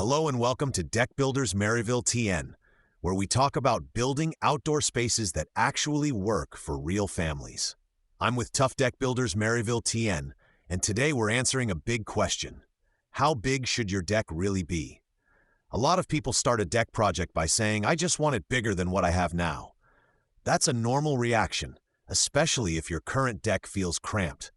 Hello and welcome to Deck Builders Maryville TN, where we talk about building outdoor spaces that actually work for real families. I'm with Tuff Deck Builders Maryville TN, and today we're answering a big question. How big should your deck really be? A lot of people start a deck project by saying, I just want it bigger than what I have now. That's a normal reaction, especially if your current deck feels cramped.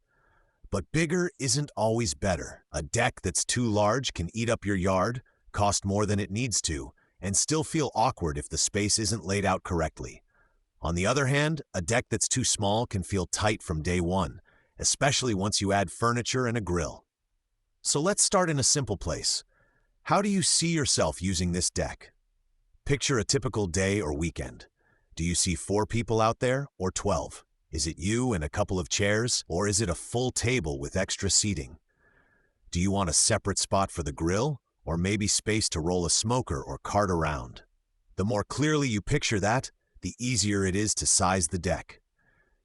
But bigger isn't always better. A deck that's too large can eat up your yard, cost more than it needs to, and still feel awkward if the space isn't laid out correctly. On the other hand, a deck that's too small can feel tight from day one, especially once you add furniture and a grill. So let's start in a simple place. How do you see yourself using this deck? Picture a typical day or weekend. Do you see 4 people out there or 12? Is it you and a couple of chairs, or is it a full table with extra seating? Do you want a separate spot for the grill, or maybe space to roll a smoker or cart around? The more clearly you picture that, the easier it is to size the deck.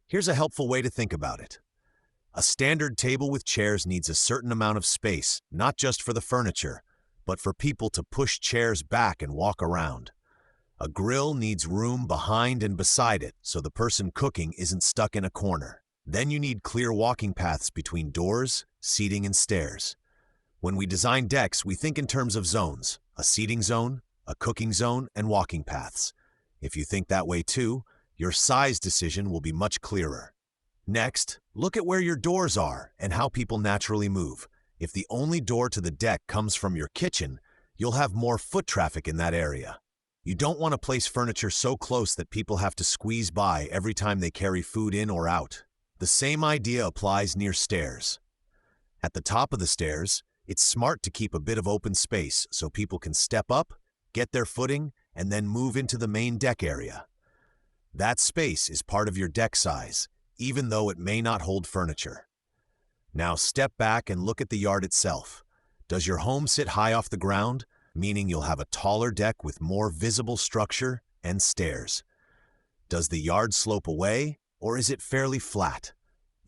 Here's a helpful way to think about it. A standard table with chairs needs a certain amount of space, not just for the furniture, but for people to push chairs back and walk around. A grill needs room behind and beside it so the person cooking isn't stuck in a corner. Then you need clear walking paths between doors, seating, and stairs. When we design decks, we think in terms of zones: a seating zone, a cooking zone, and walking paths. If you think that way too, your size decision will be much clearer. Next, look at where your doors are and how people naturally move. If the only door to the deck comes from your kitchen, you'll have more foot traffic in that area. You don't want to place furniture so close that people have to squeeze by every time they carry food in or out. The same idea applies near stairs. At the top of the stairs, it's smart to keep a bit of open space so people can step up, get their footing, and then move into the main deck area. That space is part of your deck size, even though it may not hold furniture. Now step back and look at the yard itself. Does your home sit high off the ground, meaning you'll have a taller deck with more visible structure and stairs? Does the yard slope away, or is it fairly flat?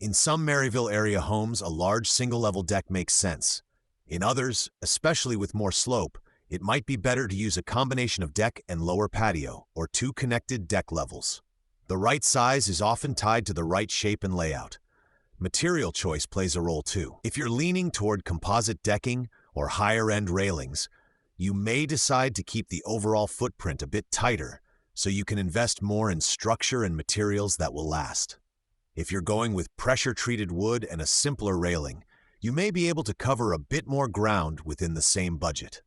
In some Maryville area homes, a large single-level deck makes sense. In others, especially with more slope, it might be better to use a combination of deck and lower patio, or 2 connected deck levels. The right size is often tied to the right shape and layout. Material choice plays a role too. If you're leaning toward composite decking or higher-end railings, you may decide to keep the overall footprint a bit tighter so you can invest more in structure and materials that will last. If you're going with pressure-treated wood and a simpler railing, you may be able to cover a bit more ground within the same budget.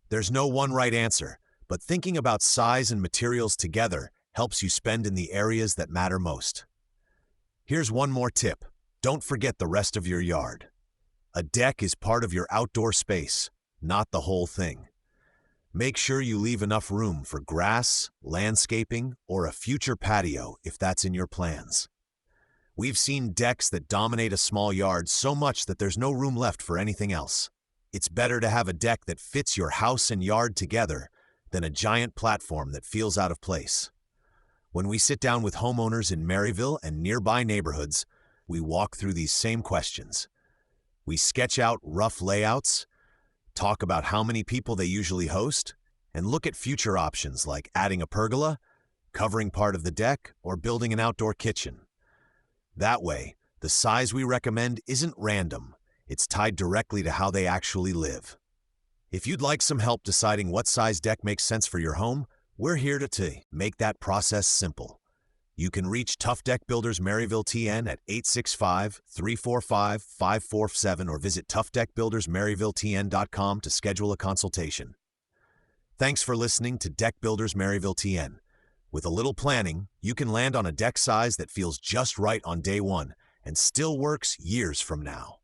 There's no one right answer, but thinking about size and materials together helps you spend in the areas that matter most. Here's one more tip. Don't forget the rest of your yard. A deck is part of your outdoor space, not the whole thing. Make sure you leave enough room for grass, landscaping, or a future patio if that's in your plans. We've seen decks that dominate a small yard so much that there's no room left for anything else. It's better to have a deck that fits your house and yard together than a giant platform that feels out of place. When we sit down with homeowners in Maryville and nearby neighborhoods, we walk through these same questions. We sketch out rough layouts, talk about how many people they usually host, and look at future options like adding a pergola, covering part of the deck, or building an outdoor kitchen. That way, the size we recommend isn't random. It's tied directly to how they actually live. If you'd like some help deciding what size deck makes sense for your home, we're here to make that process simple. You can reach Tuff Deck Builders Maryville TN at 865-345-547 or visit tuffdeckbuildersmaryvilletn.com to schedule a consultation. Thanks for listening to Deck Builders Maryville TN. With a little planning, you can land on a deck size that feels just right on day one and still works years from now.